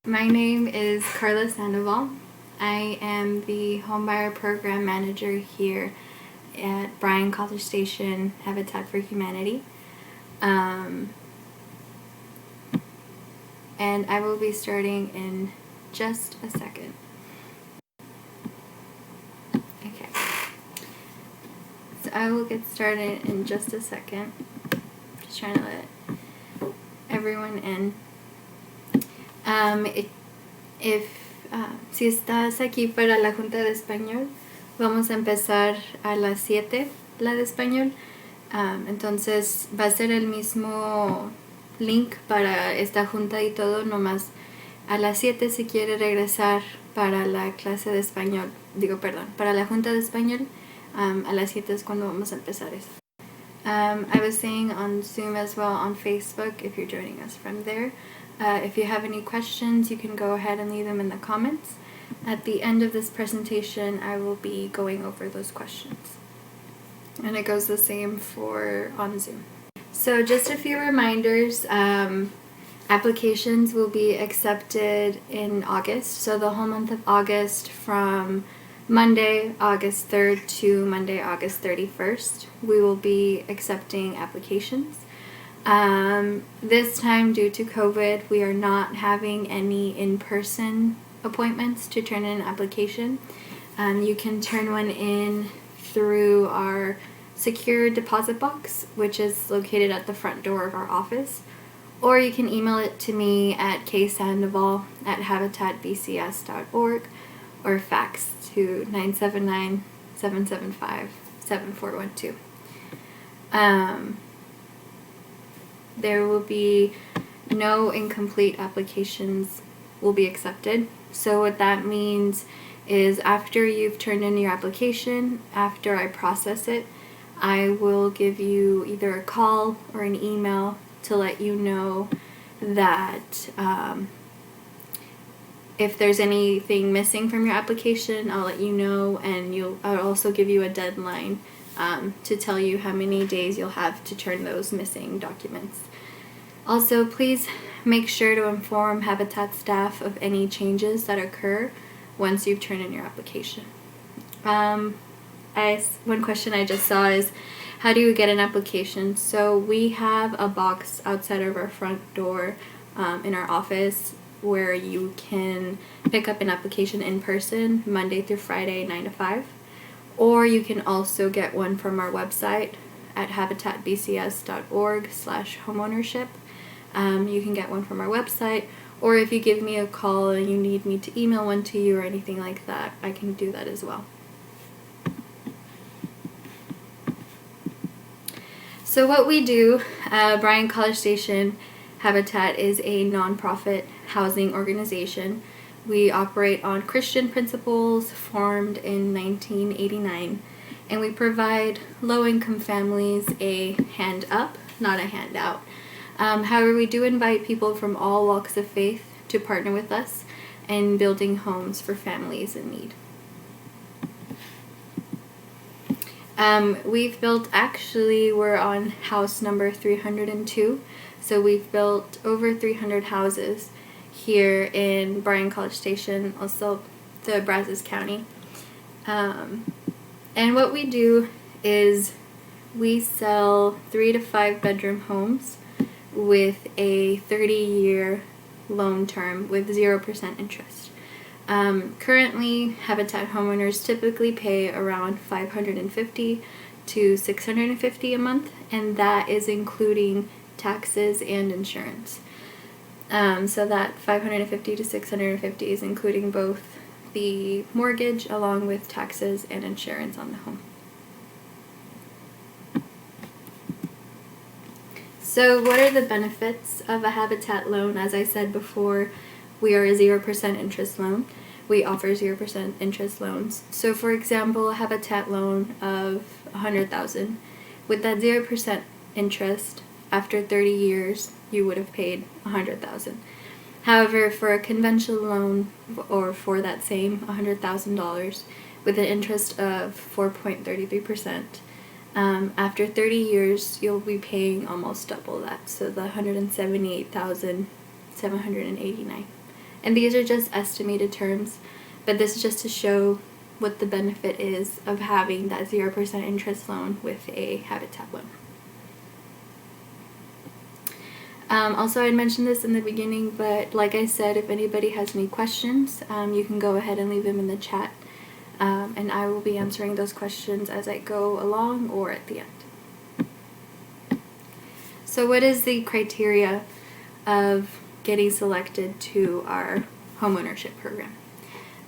My name is Carla Sandoval. I am the Homebuyer Program Manager here at Bryan College Station Habitat for Humanity. And I will be starting in just a second. Okay. So I will get started in just a second. Just trying to let everyone in. Si estás aquí para la Junta de Español, vamos a empezar a las 7, la de Español. Entonces va a ser el mismo link para esta junta y todo, nomás a las 7 si quiere regresar para la clase de español, para la junta de español, a las 7 es cuando vamos a empezar eso. I was saying on Zoom as well, on Facebook, if you're joining us from there. If you have any questions, you can go ahead and leave them in the comments. At the end of this presentation, I will be going over those questions. And it goes the same for on Zoom. So just a few reminders. Applications will be accepted in August. So the whole month of August, from Monday, August 3rd to Monday, August 31st, we will be accepting applications. This time, due to COVID, we are not having any in-person appointments to turn in an application. You can turn one in through our secure deposit box, which is located at the front door of our office, or you can email it to me at ksandoval@habitatbcs.org or fax to 979-775-7412. There will be no incomplete applications will be accepted. So what that means is after you've turned in your application, after I process it, I will give you either a call or an email to let you know that if there's anything missing from your application, I'll let you know, and I'll also give you a deadline to tell you how many days you'll have to turn those missing documents. Also, please make sure to inform Habitat staff of any changes that occur once you've turned in your application. One question I just saw is, how do you get an application? So we have a box outside of our front door in our office where you can pick up an application in person Monday through Friday, 9 to 5. Or you can also get one from our website at habitatbcs.org/homeownership. You can get one from our website, or if you give me a call and you need me to email one to you or anything like that, I can do that as well. So what we do, Bryan College Station Habitat is a nonprofit housing organization. We operate on Christian principles, formed in 1989, and we provide low-income families a hand up, not a handout. However, we do invite people from all walks of faith to partner with us in building homes for families in need. We're on house number 302, so we've built over 300 houses here in Bryan College Station, also the Brazos County. And what we do is we sell 3 to 5 bedroom homes with a 30-year loan term with 0% interest. Currently, Habitat homeowners typically pay around $550 to $650 a month, and that is including taxes and insurance. So that $550 to $650 is including both the mortgage along with taxes and insurance on the home. So what are the benefits of a Habitat loan? As I said before, we are a 0% interest loan. We offer 0% interest loans. So for example, a Habitat loan of $100,000, with that 0% interest, after 30 years, you would have paid $100,000. However, for a conventional loan, or for that same $100,000, with an interest of 4.33%, after 30 years, you'll be paying almost double that, so the $178,789. And these are just estimated terms, but this is just to show what the benefit is of having that 0% interest loan with a Habitat loan. Also, I mentioned this in the beginning, but like I said, if anybody has any questions, you can go ahead and leave them in the chat, and I will be answering those questions as I go along or at the end. So what is the criteria of getting selected to our homeownership program?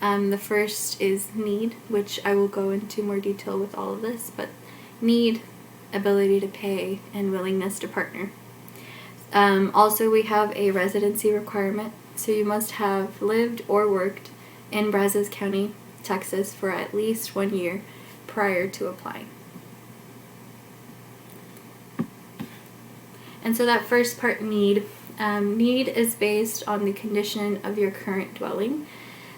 The first is need, which I will go into more detail with all of this, but need, ability to pay, and willingness to partner. Also, we have a residency requirement, so you must have lived or worked in Brazos County, Texas for at least 1 year prior to applying. And so that first part, need. Need is based on the condition of your current dwelling.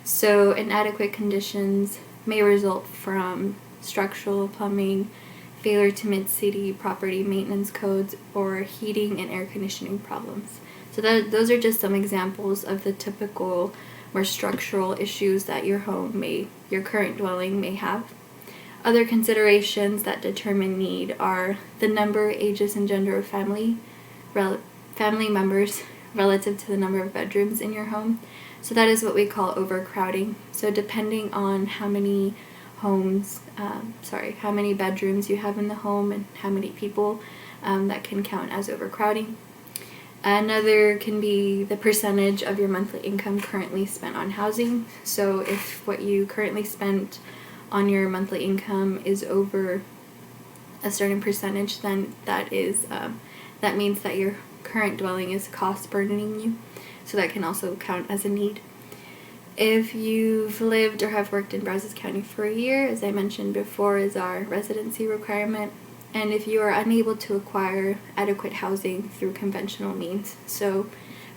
So inadequate conditions may result from structural, plumbing, failure to mid-city property maintenance codes, or heating and air conditioning problems. So those are just some examples of the typical more structural issues that your current dwelling may have. Other considerations that determine need are the number, ages, and gender of family members relative to the number of bedrooms in your home. So that is what we call overcrowding. So depending on how many bedrooms you have in the home and how many people, that can count as overcrowding. Another can be the percentage of your monthly income currently spent on housing. So if what you currently spent on your monthly income is over a certain percentage, then that means that your current dwelling is cost burdening you. So that can also count as a need. If you've lived or have worked in Brazos County for a year, as I mentioned before, is our residency requirement. And if you are unable to acquire adequate housing through conventional means. So,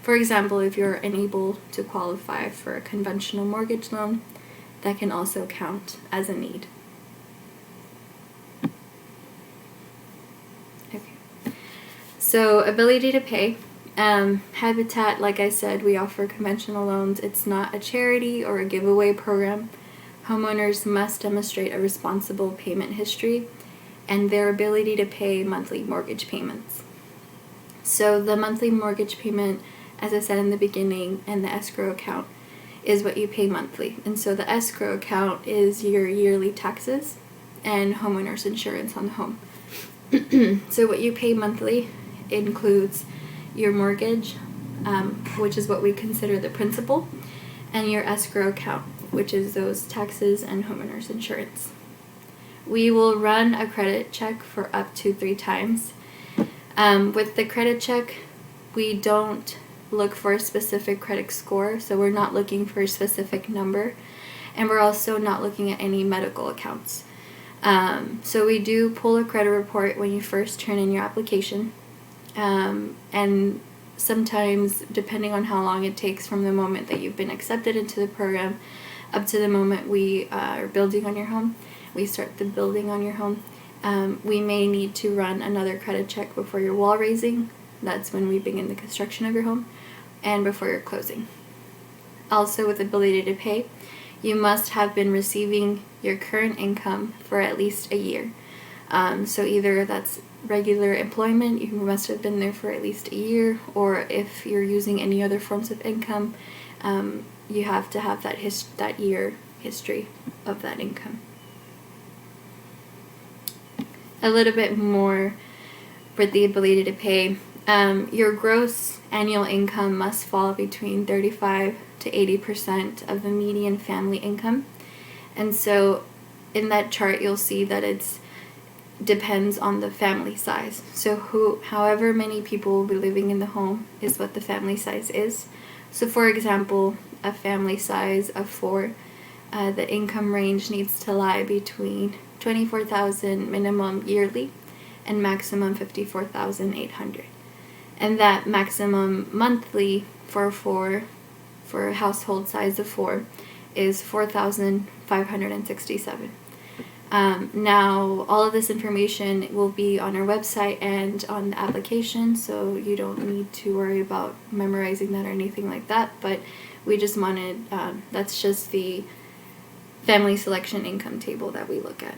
for example, if you're unable to qualify for a conventional mortgage loan, that can also count as a need. Okay. So, ability to pay. Habitat, like I said, we offer conventional loans. It's not a charity or a giveaway program. Homeowners must demonstrate a responsible payment history and their ability to pay monthly mortgage payments. So the monthly mortgage payment, as I said in the beginning, and the escrow account is what you pay monthly. And so the escrow account is your yearly taxes and homeowners insurance on the home. So what you pay monthly includes your mortgage, which is what we consider the principal, and your escrow account, which is those taxes and homeowners insurance. We will run a credit check for up to 3 times. With the credit check, we don't look for a specific credit score, so we're not looking for a specific number, and we're also not looking at any medical accounts. So we do pull a credit report when you first turn in your application. And sometimes, depending on how long it takes from the moment that you've been accepted into the program up to the moment we are building on your home, we start the building on your home, we may need to run another credit check before your wall raising. That's when we begin the construction of your home, and before your closing. Also, with ability to pay, you must have been receiving your current income for at least a year. So either that's regular employment, you must have been there for at least a year, or if you're using any other forms of income, you have to have that year history of that income. A little bit more with the ability to pay. Your gross annual income must fall between 35 to 80% of the median family income. And so in that chart, you'll see that it's depends on the family size. So however many people will be living in the home is what the family size is. So for example, a family size of 4, the income range needs to lie between $24,000 minimum yearly and maximum $54,800. And that maximum monthly for a household size of 4 is $4,567. Now, all of this information will be on our website and on the application, so you don't need to worry about memorizing that or anything like that, but We just wanted, that's just the family selection income table that we look at.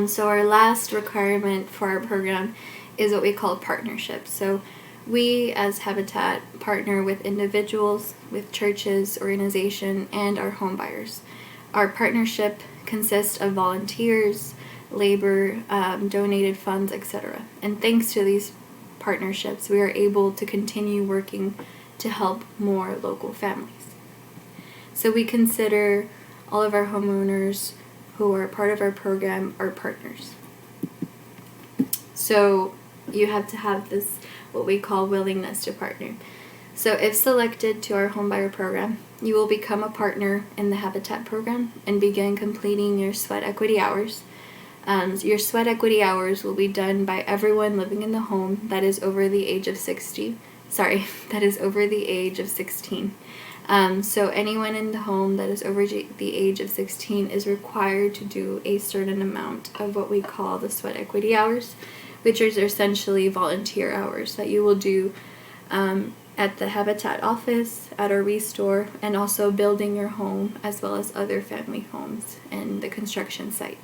So our last requirement for our program is what we call partnerships. So we as Habitat partner with individuals, with churches, organization, and our home buyers. Our partnership consists of volunteers, labor, donated funds, etc. And thanks to these partnerships, we are able to continue working to help more local families. So we consider all of our homeowners who are part of our program our partners. So you have to have this, what we call willingness to partner. So if selected to our homebuyer program, you will become a partner in the Habitat program and begin completing your sweat equity hours. Your sweat equity hours will be done by everyone living in the home that is over the age of 16. So anyone in the home that is over the age of 16 is required to do a certain amount of what we call the sweat equity hours, which is essentially volunteer hours that you will do at the Habitat office, at our restore, and also building your home as well as other family homes and the construction site.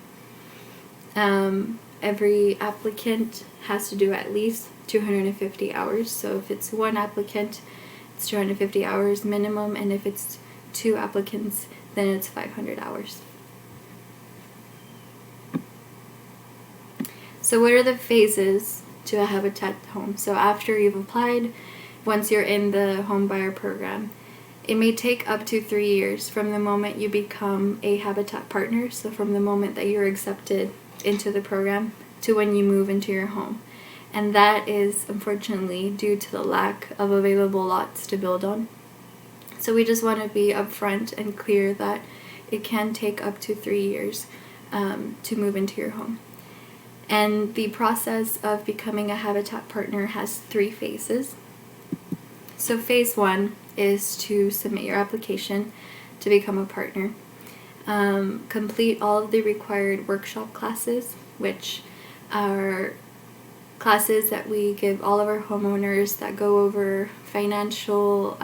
Every applicant has to do at least 250 hours. So if it's one applicant, it's 250 hours minimum, and if it's two applicants, then it's 500 hours. So what are the phases to a Habitat home? So after you've applied, once you're in the homebuyer program, it may take up to 3 years from the moment you become a Habitat partner, so from the moment that you're accepted into the program to when you move into your home. And that is unfortunately due to the lack of available lots to build on. So we just want to be upfront and clear that it can take up to 3 years to move into your home. And the process of becoming a Habitat partner has 3 phases. So phase 1 is to submit your application to become a partner. Complete all of the required workshop classes, which are classes that we give all of our homeowners that go over financial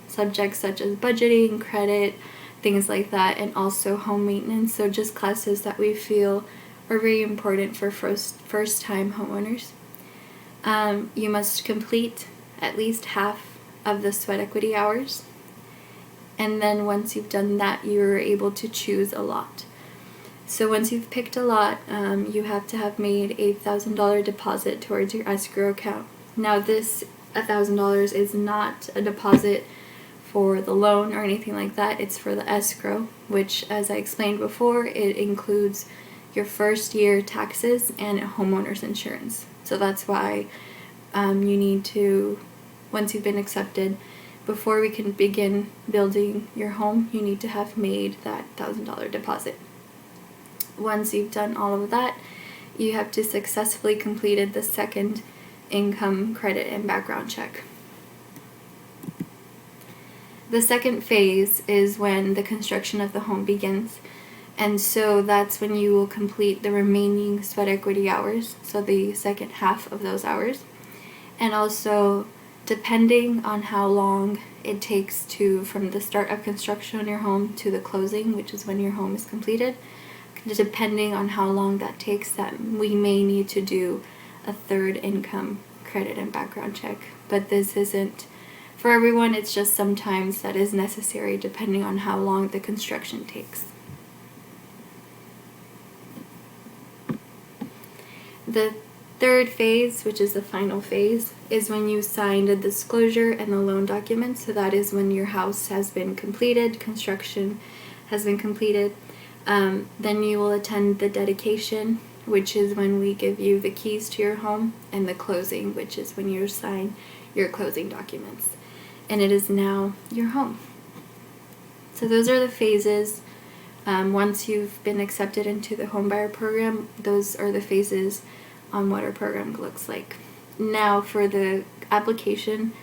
subjects such as budgeting, credit, things like that, and also home maintenance. So just classes that we feel are very important for first-time homeowners. You must complete at least half of the sweat equity hours. And then once you've done that, you're able to choose a lot. So once you've picked a lot, you have to have made a $1,000 deposit towards your escrow account. Now this $1,000 is not a deposit for the loan or anything like that. It's for the escrow, which, as I explained before, it includes your first year taxes and homeowner's insurance. So that's why you need to, once you've been accepted, before we can begin building your home, you need to have made that $1,000 deposit. Once you've done all of that, you have to successfully completed the second income, credit, and background check. The second phase is when the construction of the home begins, and so that's when you will complete the remaining sweat equity hours, so the second half of those hours. And also, depending on how long it takes from the start of construction on your home to the closing, which is when your home is completed, depending on how long that takes, that we may need to do a third income, credit, and background check. But this isn't for everyone, it's just sometimes that is necessary depending on how long the construction takes. The third phase, which is the final phase, is when you sign the disclosure and the loan documents. So that is when your house has been completed, construction has been completed. Then you will attend the dedication, which is when we give you the keys to your home, and the closing, which is when you sign your closing documents. And it is now your home. So those are the phases. Once you've been accepted into the homebuyer program, those are the phases on what our program looks like. Now for the application,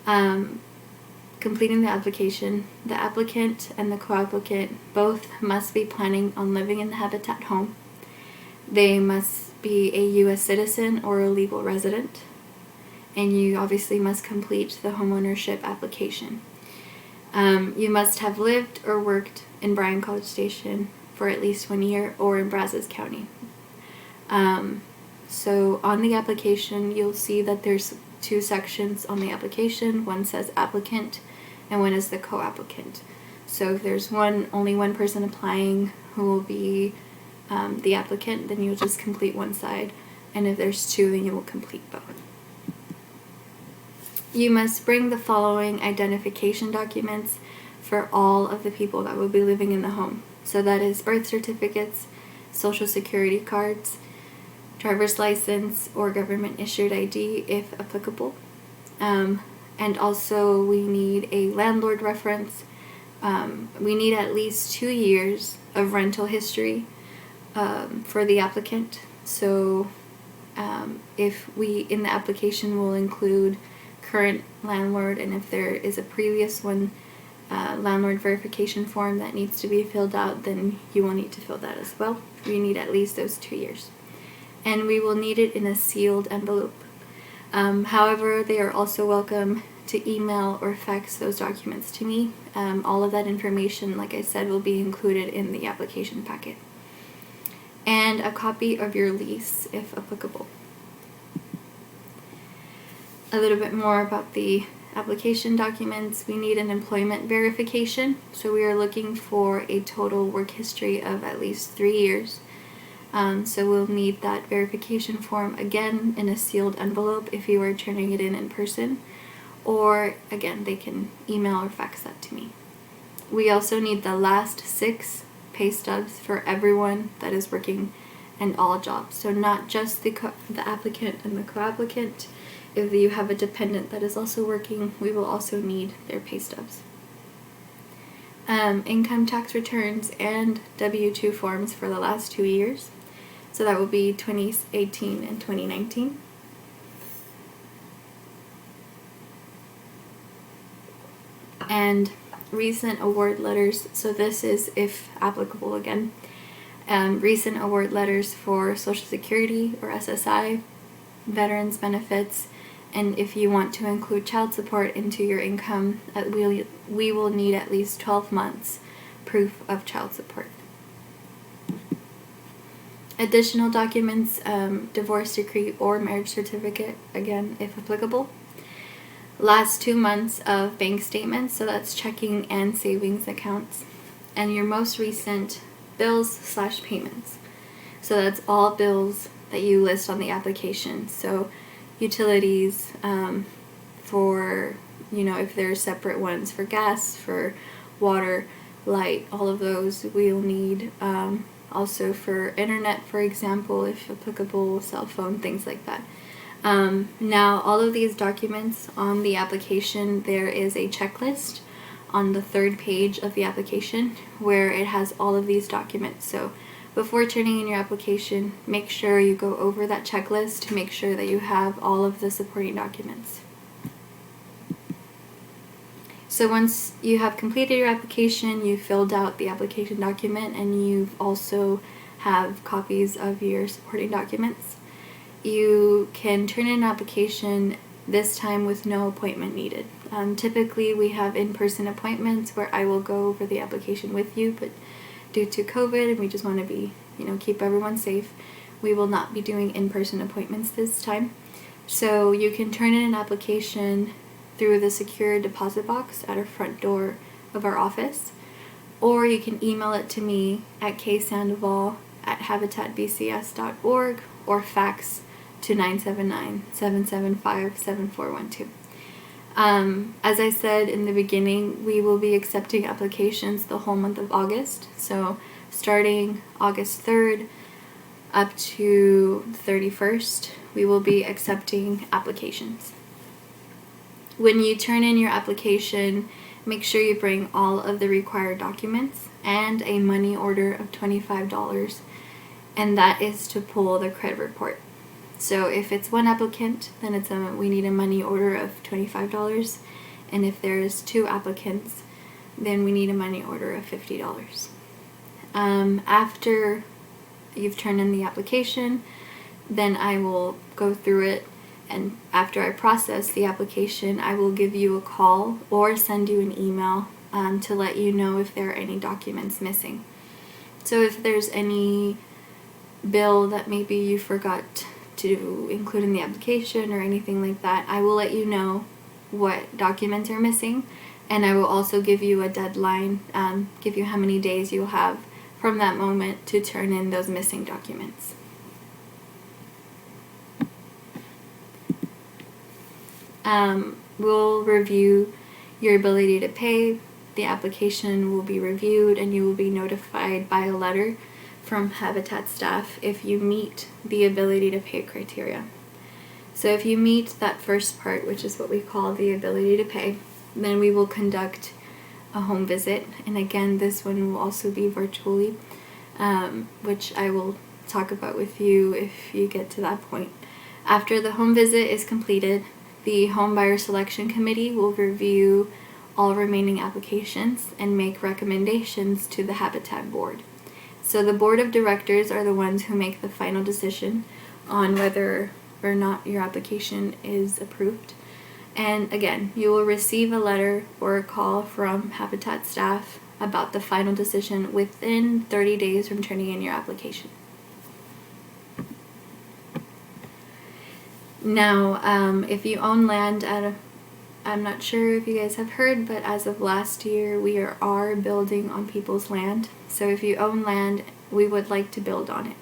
completing the application, the applicant and the co-applicant both must be planning on living in the Habitat home. They must be a U.S. citizen or a legal resident, and you obviously must complete the homeownership application. You must have lived or worked in Bryan College Station for at least 1 year or in Brazos County. So on the application, you'll see that there's 2 sections on the application. One says applicant and one is the co-applicant. So if there's only one person applying who will be the applicant, then you'll just complete one side. And if there's 2, then you will complete both. You must bring the following identification documents for all of the people that will be living in the home. So that is birth certificates, social security cards, driver's license, or government issued ID if applicable. And also we need a landlord reference. We need at least 2 years of rental history for the applicant. So if we in the application will include current landlord, and if there is a previous one, landlord verification form that needs to be filled out, then you will need to fill that as well. We need at least those 2 years. And we will need it in a sealed envelope. However, they are also welcome to email or fax those documents to me. All of that information, like I said, will be included in the application packet. And a copy of your lease, if applicable. A little bit more about the application documents. We need an employment verification. So we are looking for a total work history of at least 3 years. So we'll need that verification form again in a sealed envelope if you are turning it in person. Or again, they can email or fax that to me. We also need the last 6 pay stubs for everyone that is working and all jobs. So not just the applicant and the co-applicant. If you have a dependent that is also working, we will also need their pay stubs. Income tax returns and W-2 forms for the last 2 years. So that will be 2018 and 2019. And recent award letters. So this is, if applicable again, recent award letters for Social Security or SSI, veterans benefits, and if you want to include child support into your income, we will need at least 12 months proof of child support. Additional documents, divorce decree or marriage certificate, again, if applicable. Last 2 months of bank statements, so that's checking and savings accounts. And your most recent bills/payments. So that's all bills that you list on the application. So utilities, for, if there's separate ones for gas, for water, light, all of those we'll need. Also for internet, for example, if applicable, cell phone, things like that. Now, all of these documents on the application, there is a checklist on the 3rd page of the application where it has all of these documents. So before turning in your application, make sure you go over that checklist to make sure that you have all of the supporting documents. So once you have completed your application, you filled out the application document, and you also have copies of your supporting documents, you can turn in an application this time with no appointment needed. Typically we have in-person appointments where I will go over the application with you, but due to COVID and we just want to be, keep everyone safe, we will not be doing in-person appointments this time. So you can turn in an application through the secure deposit box at our front door of our office, or you can email it to me at ksandoval@habitatbcs.org or fax to 979-775-7412. As I said in the beginning, we will be accepting applications the whole month of August. So starting August 3rd up to the 31st, we will be accepting applications. When you turn in your application, make sure you bring all of the required documents and a money order of $25, and that is to pull the credit report. So if it's one applicant, then we need a money order of $25, and if there's 2 applicants, then we need a money order of $50. After you've turned in the application, then I will go through it And after I process the application, I will give you a call or send you an email to let you know if there are any documents missing. So if there's any bill that maybe you forgot to include in the application or anything like that, I will let you know what documents are missing, and I will also give you a deadline, give you how many days you'll have from that moment to turn in those missing documents. We'll review your ability to pay. The application will be reviewed and you will be notified by a letter from Habitat staff if you meet the ability to pay criteria. So if you meet that first part, which is what we call the ability to pay, then we will conduct a home visit. And again, this one will also be virtually, which I will talk about with you if you get to that point. After the home visit is completed, the Homebuyer Selection Committee will review all remaining applications and make recommendations to the Habitat Board. So the Board of Directors are the ones who make the final decision on whether or not your application is approved. And again, you will receive a letter or a call from Habitat staff about the final decision within 30 days from turning in your application. Now, if you own land I'm not sure if you guys have heard, but as of last year, we are building on people's land. So if you own land, we would like to build on it.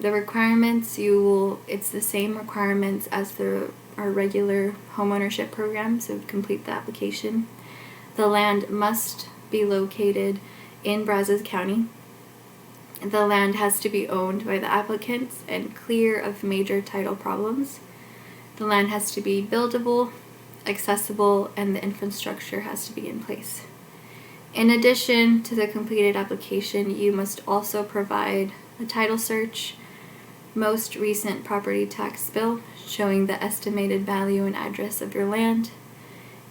The requirements, it's the same requirements as our regular homeownership program, so complete the application. The land must be located in Brazos County. The land has to be owned by the applicants and clear of major title problems. The land has to be buildable, accessible, and the infrastructure has to be in place. In addition to the completed application, you must also provide a title search, most recent property tax bill showing the estimated value and address of your land,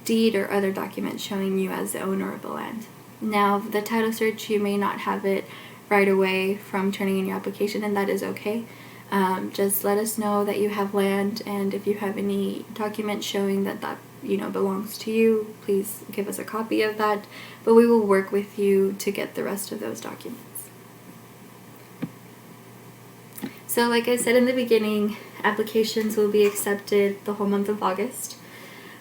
deed or other document showing you as the owner of the land. Now, the title search, you may not have it right away from turning in your application, and that is okay. Just let us know that you have land, and if you have any document showing that belongs to you, please give us a copy of that, but we will work with you to get the rest of those documents. So like I said in the beginning, applications will be accepted the whole month of August.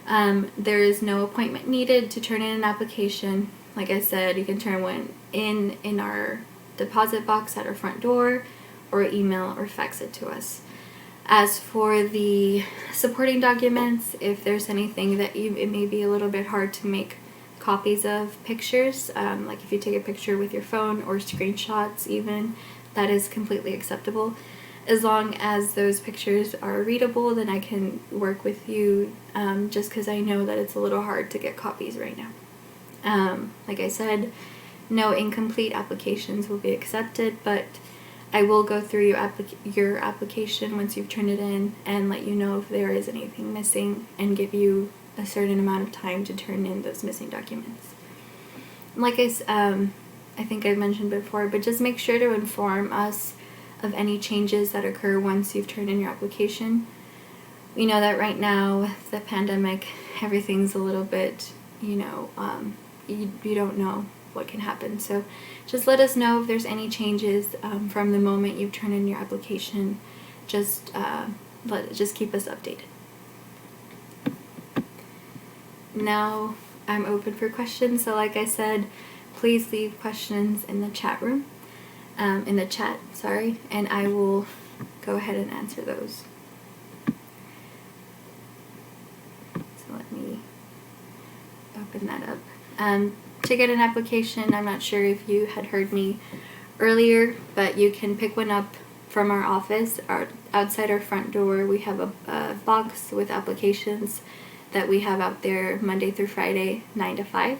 There is no appointment needed to turn in an application. Like I said, you can turn one in our deposit box at our front door, or email or fax it to us. As for the supporting documents, if there's anything that it may be a little bit hard to make copies of pictures, like if you take a picture with your phone or screenshots even, that is completely acceptable. As long as those pictures are readable, then I can work with you, just because I know that it's a little hard to get copies right now. Like I said, no incomplete applications will be accepted, but I will go through your application once you've turned it in and let you know if there is anything missing and give you a certain amount of time to turn in those missing documents. Like I think I've mentioned before, but just make sure to inform us of any changes that occur once you've turned in your application. We know that right now with the pandemic, everything's a little bit, you don't know what can happen. So just let us know if there's any changes from the moment you've turned in your application. Just keep us updated. Now I'm open for questions. So like I said, please leave questions in the chat room, and I will go ahead and answer those. So let me open that up. To get an application, I'm not sure if you had heard me earlier, but you can pick one up from our office. Outside our front door, we have a box with applications that we have out there Monday through Friday, 9 to 5.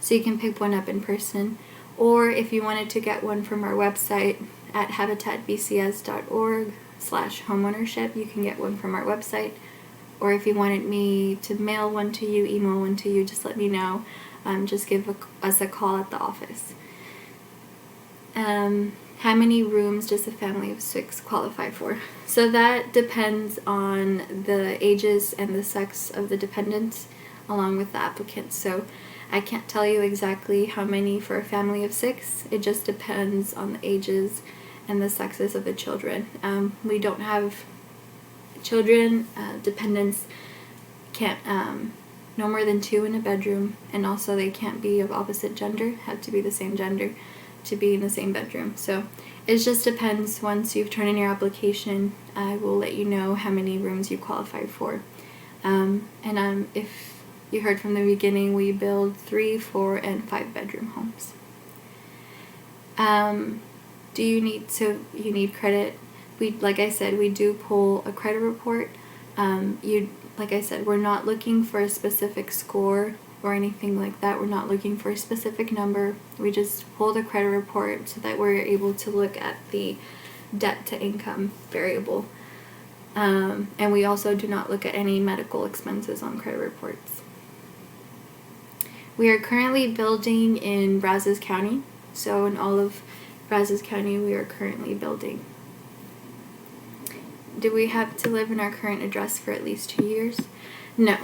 So you can pick one up in person. Or if you wanted to get one from our website at habitatbcs.org/homeownership, you can get one from our website. Or if you wanted me to mail one to you, email one to you, just let me know. Just give us a call at the office. how many rooms does a family of 6 qualify for? So that depends on the ages and the sex of the dependents along with the applicants. So I can't tell you exactly how many for a family of 6. It just depends on the ages and the sexes of the children. We don't have children, dependents can't, no more than 2 in a bedroom, and also they can't be of opposite gender, have to be the same gender to be in the same bedroom. So it just depends. Once you've turned in your application, I will let you know how many rooms you qualify for. If you heard from the beginning, we build 3, 4, and 5 bedroom homes. You need credit. Like I said, we do pull a credit report. Like I said, we're not looking for a specific score or anything like that. We're not looking for a specific number. We just pull the credit report so that we're able to look at the debt to income variable. And we also do not look at any medical expenses on credit reports. We are currently building in Brazos County. So in all of Brazos County, we are currently building. Do we have to live in our current address for at least 2 years? No.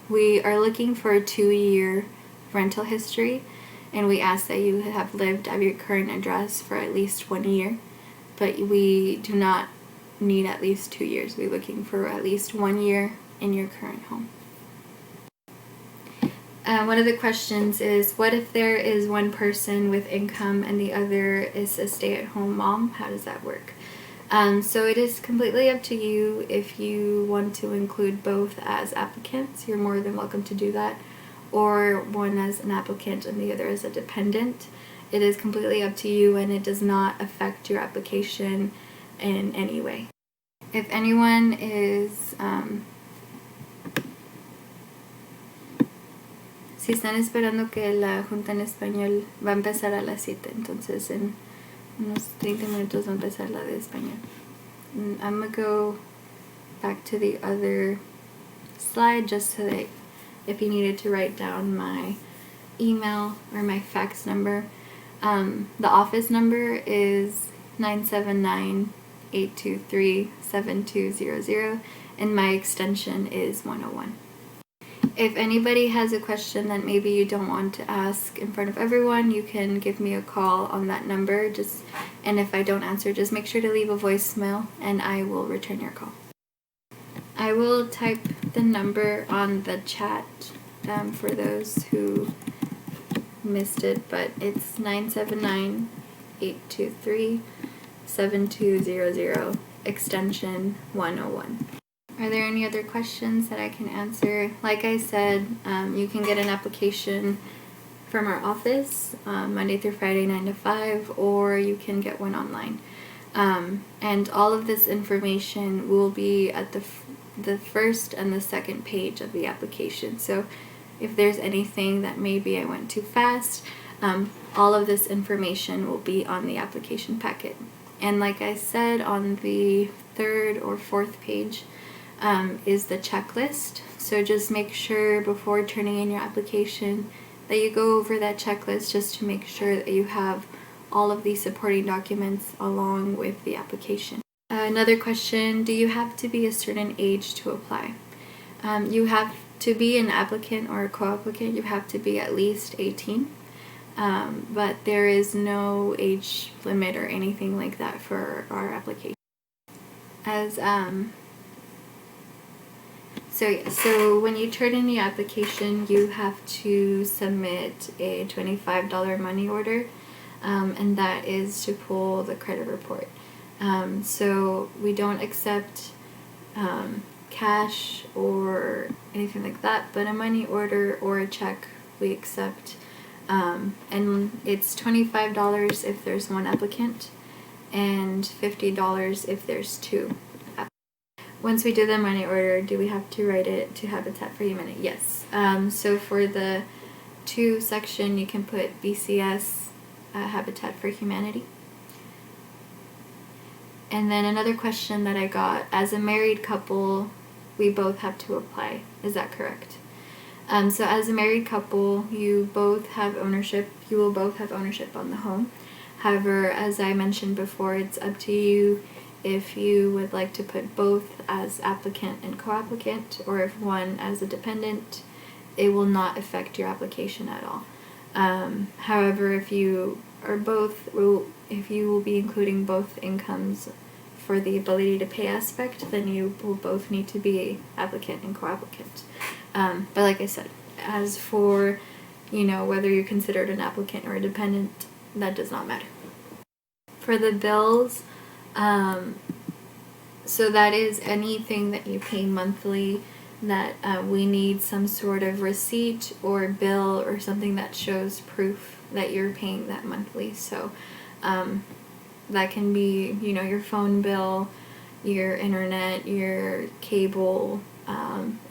We are looking for a 2-year rental history, and we ask that you have lived at your current address for at least 1 year, but we do not need at least 2 years. We're looking for at least 1 year in your current home. One of the questions is, what if there is one person with income and the other is a stay-at-home mom? How does that work? So it is completely up to you. If you want to include both as applicants, you're more than welcome to do that, or one as an applicant and the other as a dependent. It is completely up to you, and it does not affect your application in any way. If anyone is si están esperando que la junta en español va a empezar a las 7, entonces en unos 30 minutos va a empezar la de español. I'm going to go back to the other slide just so that if you needed to write down my email or my fax number. The office number is 979-823-7200, and my extension is 101. If anybody has a question that maybe you don't want to ask in front of everyone, you can give me a call on that number. And if I don't answer, just make sure to leave a voicemail and I will return your call. I will type the number on the chat for those who missed it, but it's 979-823-7200, extension 101. Are there any other questions that I can answer? Like I said, you can get an application from our office Monday through Friday 9 to 5, or you can get one online. And all of this information will be at the first and the second page of the application. So if there's anything that maybe I went too fast, all of this information will be on the application packet. And like I said, on the 3rd or 4th page is the checklist. So just make sure before turning in your application that you go over that checklist just to make sure that you have all of these supporting documents along with the application. Another question, do you have to be a certain age to apply? You have to be an applicant or a co-applicant, you have to be at least 18. But there is no age limit or anything like that for our application. So when you turn in the application, you have to submit a $25 money order, and that is to pull the credit report. So we don't accept cash or anything like that, but a money order or a check we accept. And it's $25 if there's one applicant and $50 if there's 2 applicants. Once we do the money order, do we have to write it to Habitat for Humanity? Yes. So for the 2 section, you can put BCS, Habitat for Humanity. And then another question that I got, as a married couple, we both have to apply. Is that correct? So as a married couple, you will both have ownership on the home. However, as I mentioned before, it's up to you if you would like to put both as applicant and co-applicant, or if one as a dependent. It will not affect your application at all. However, if you will be including both incomes for the ability to pay aspect, then you will both need to be applicant and co-applicant. But like I said, as for, whether you're considered an applicant or a dependent, that does not matter. For the bills, so that is anything that you pay monthly that we need some sort of receipt or bill or something that shows proof that you're paying that monthly. So that can be, your phone bill, your internet, your cable,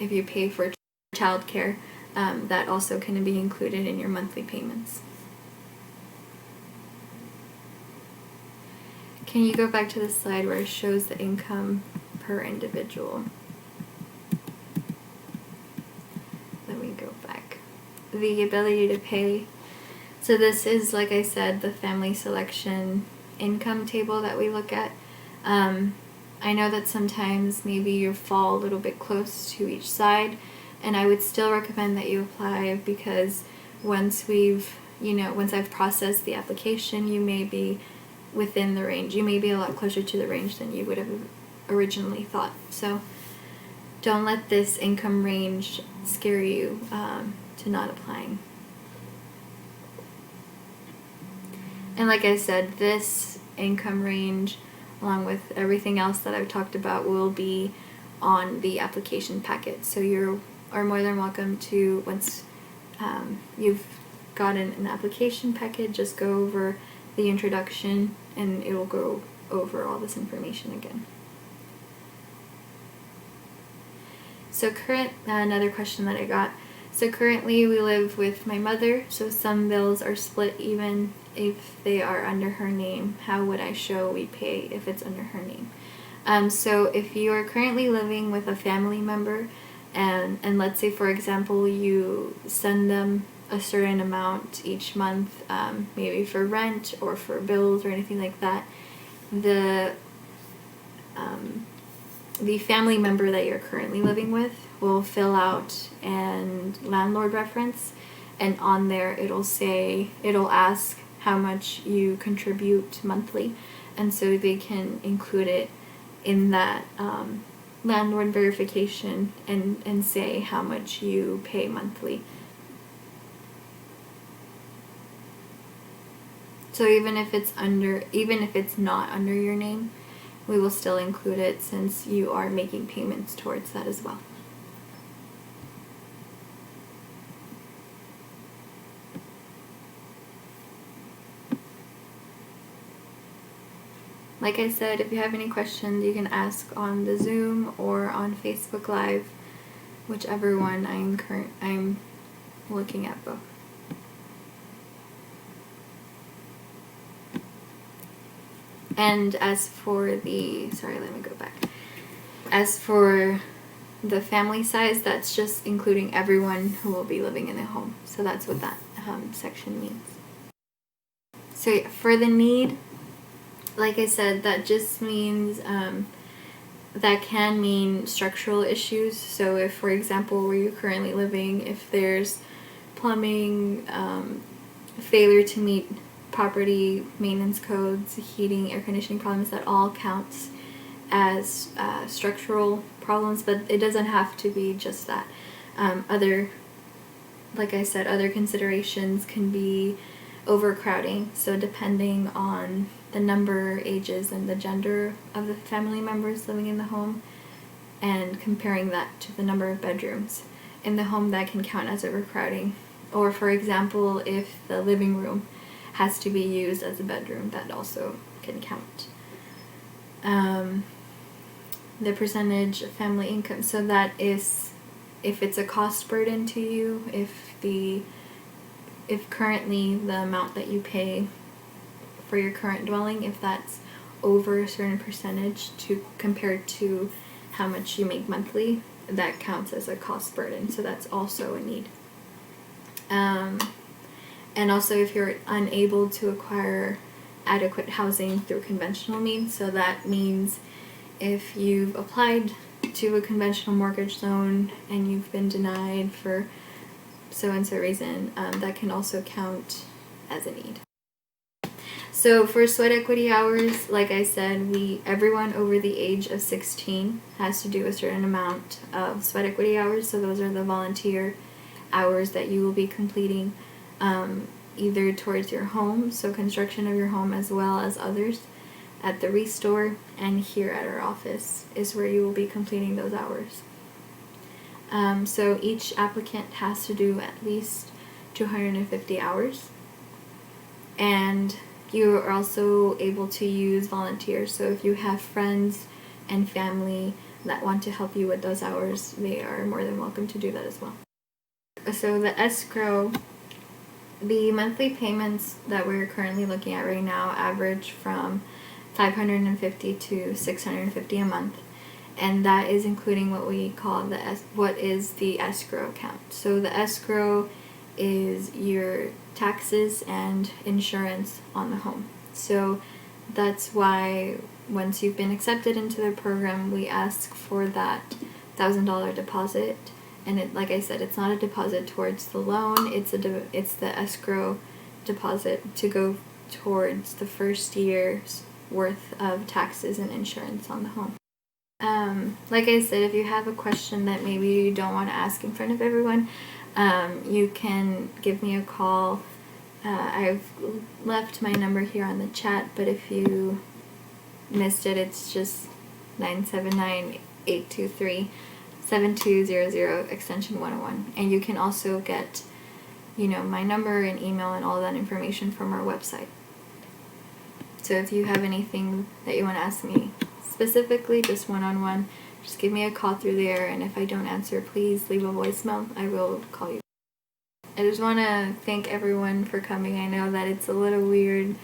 if you pay for childcare, that also can be included in your monthly payments. Can you go back to the slide where it shows the income per individual? Let me go back. The ability to pay. So this is, like I said, the family selection income table that we look at. I know that sometimes maybe you fall a little bit close to each side, and I would still recommend that you apply, because once I've processed the application, you may be within the range. You may be a lot closer to the range than you would have originally thought. So don't let this income range scare you to not applying. And like I said, this income range, along with everything else that I've talked about, will be on the application packet. So you are more than welcome to, once you've gotten an application packet, just go over the introduction and it will go over all this information again. So another question that I got. So currently we live with my mother, so some bills are split even if they are under her name. How would I show we pay if it's under her name? So if you are currently living with a family member, and let's say, for example, you send them a certain amount each month, maybe for rent or for bills or anything like that, the family member that you're currently living with will fill out an landlord reference, and on there it'll ask how much you contribute monthly, and so they can include it in that landlord verification and say how much you pay monthly. So even if it's not under your name, we will still include it, since you are making payments towards that as well. Like I said, if you have any questions, you can ask on the Zoom or on Facebook Live, whichever one I'm looking at both. And as for As for the family size, that's just including everyone who will be living in the home. So that's what that section means. So yeah, for the need, like I said, that just means that can mean structural issues. So if, for example, where you're currently living, if there's plumbing, failure to meet property maintenance codes, heating, air conditioning problems, that all counts as structural problems, but it doesn't have to be just that. Like I said, other considerations can be overcrowding. So depending on the number, ages, and the gender of the family members living in the home, and comparing that to the number of bedrooms in the home, that can count as overcrowding. Or for example, if the living room has to be used as a bedroom, that also can count. The percentage of family income, so that is if it's a cost burden to you, if currently the amount that you pay for your current dwelling, if that's over a certain percentage compared to how much you make monthly, that counts as a cost burden, so that's also a need. And also if you're unable to acquire adequate housing through conventional means, so that means if you've applied to a conventional mortgage loan and you've been denied for so and so reason, that can also count as a need. So for sweat equity hours, like I said, everyone over the age of 16 has to do a certain amount of sweat equity hours. So those are the volunteer hours that you will be completing, either towards your home, so construction of your home, as well as others at the Restore, and here at our office is where you will be completing those hours. So each applicant has to do at least 250 hours, and you are also able to use volunteers. So if you have friends and family that want to help you with those hours, they are more than welcome to do that as well. So the escrow, the monthly payments that we're currently looking at right now average from $550 to $650 a month, and that is including what we call what is the escrow account. So the escrow is your taxes and insurance on the home. So that's why once you've been accepted into the program, we ask for that $1,000 deposit. And like I said, it's not a deposit towards the loan, it's the escrow deposit to go towards the first year's worth of taxes and insurance on the home. Like I said, if you have a question that maybe you don't want to ask in front of everyone, you can give me a call. I've left my number here on the chat, but if you missed it, it's just 979-823-7200 extension 101. And you can also get, my number and email and all that information from our website. So if you have anything that you want to ask me specifically, just one-on-one, just give me a call through there, and if I don't answer, please leave a voicemail. I will call you. I just want to thank everyone for coming. I know that it's a little weird,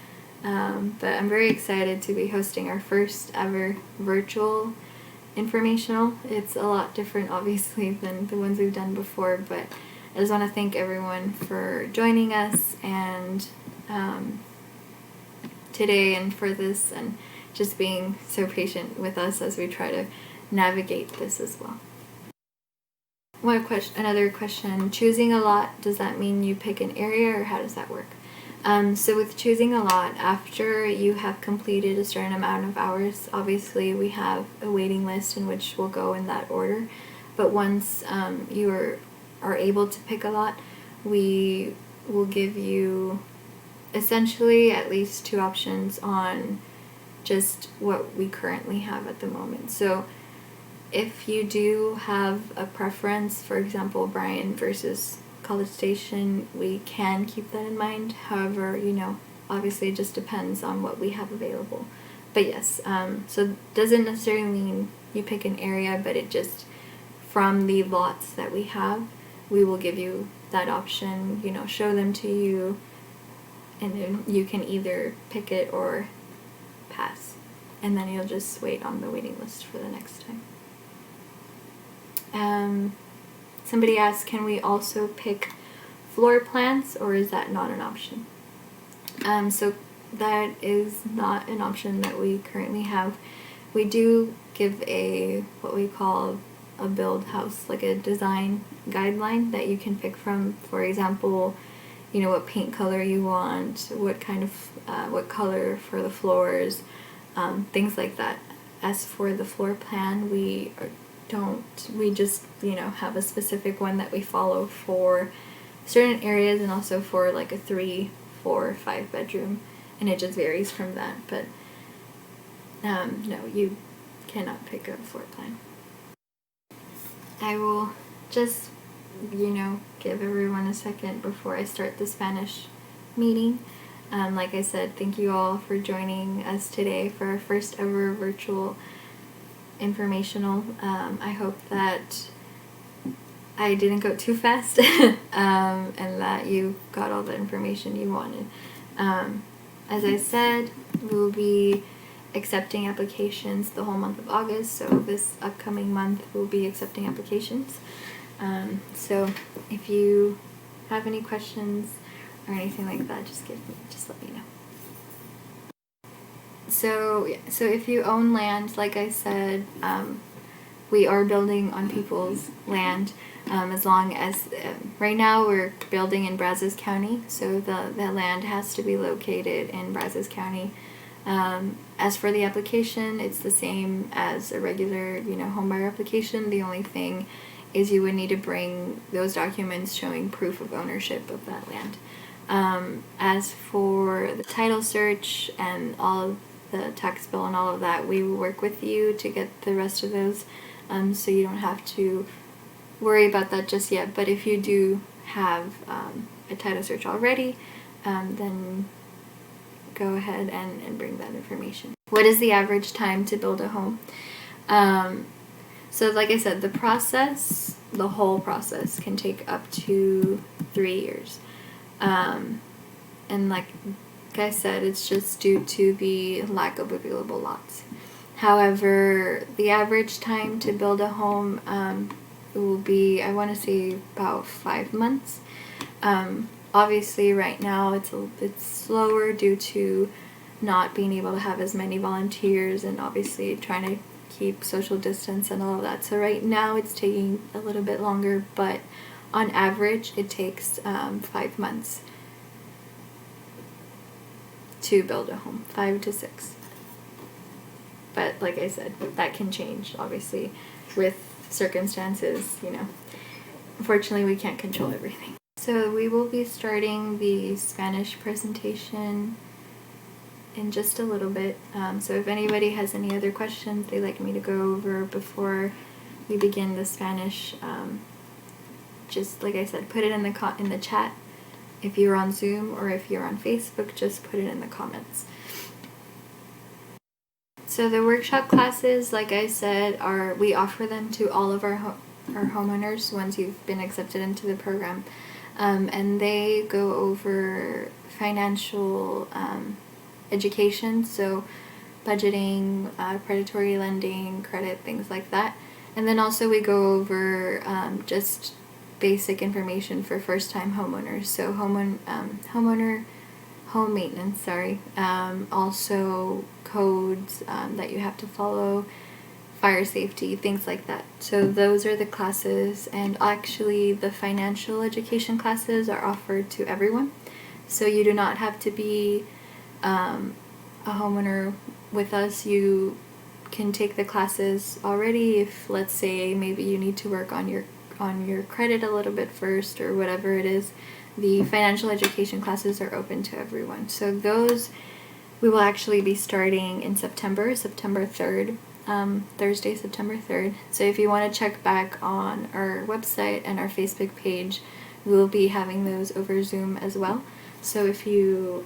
but I'm very excited to be hosting our first ever virtual informational. It's a lot different, obviously, than the ones we've done before, but I just want to thank everyone for joining us and today and for this, and just being so patient with us as we try to navigate this as well. Another question, choosing a lot, does that mean you pick an area, or how does that work? So with choosing a lot, after you have completed a certain amount of hours, obviously we have a waiting list in which we'll go in that order, but once you are able to pick a lot, we will give you essentially at least 2 options on just what we currently have at the moment. So if you do have a preference, for example, Bryan versus College Station, we can keep that in mind. However, obviously it just depends on what we have available. But yes, so it doesn't necessarily mean you pick an area, but it just, from the lots that we have, we will give you that option, show them to you, and then you can either pick it or pass. And then you'll just wait on the waiting list for the next time. Somebody asked, can we also pick floor plans, or is that not an option? So that is not an option that we currently have. We do give what we call a build house, like a design guideline that you can pick from. For example, what paint color you want, what kind of what color for the floors, things like that. As for the floor plan, we just have a specific one that we follow for certain areas, and also for like a 3, 4, 5 bedroom, and it just varies from that. But no, you cannot pick a floor plan. I will just give everyone a second before I start the Spanish meeting. Like I said, thank you all for joining us today for our first ever virtual informational. I hope that I didn't go too fast and that you got all the information you wanted. As I said, we'll be accepting applications the whole month of August, so this upcoming month we'll be accepting applications. So if you have any questions or anything like that, just let me know. So if you own land, like I said, we are building on people's land, as long as right now we're building in Brazos County, so the land has to be located in Brazos County. As for the application, it's the same as a regular, homebuyer application. The only thing is you would need to bring those documents showing proof of ownership of that land. As for the title search and all of the tax bill and all of that, we will work with you to get the rest of those, so you don't have to worry about that just yet. But if you do have a title search already, then go ahead and bring that information. What is the average time to build a home? So like I said, the whole process can take up to 3 years. And like I said, it's just due to the lack of available lots. However, the average time to build a home will be, I want to say, about 5 months. Obviously, right now it's slower due to not being able to have as many volunteers and obviously trying to keep social distance and all of that. So right now it's taking a little bit longer, but on average it takes 5 months to build a home, 5 to 6. But like I said, that can change obviously with circumstances, Unfortunately, we can't control everything. So we will be starting the Spanish presentation in just a little bit. So if anybody has any other questions they'd like me to go over before we begin the Spanish, just like I said, put it in the chat. If you're on Zoom or if you're on Facebook, just put it in the comments. So the workshop classes, like I said, we offer them to all of our homeowners once you've been accepted into the program. And they go over financial education, so budgeting, predatory lending, credit, things like that. And then also we go over just basic information for first-time homeowners, so home maintenance, also codes that you have to follow, fire safety, things like that. So those are the classes, and actually the financial education classes are offered to everyone. So you do not have to be a homeowner with us. You can take the classes already if, let's say, maybe you need to work on your credit a little bit first or whatever it is. The financial education classes are open to everyone. So those we will actually be starting in September 3rd. Thursday, September 3rd. So if you want to check back on our website and our Facebook page, we'll be having those over Zoom as well. So if you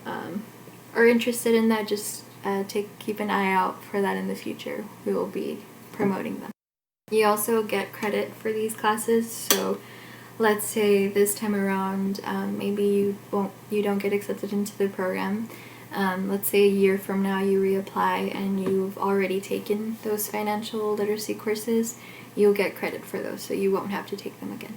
are interested in that, just keep an eye out for that in the future. We will be promoting them. You also get credit for these classes. So let's say this time around, maybe you don't get accepted into the program. Let's say a year from now you reapply and you've already taken those financial literacy courses, you'll get credit for those, so you won't have to take them again.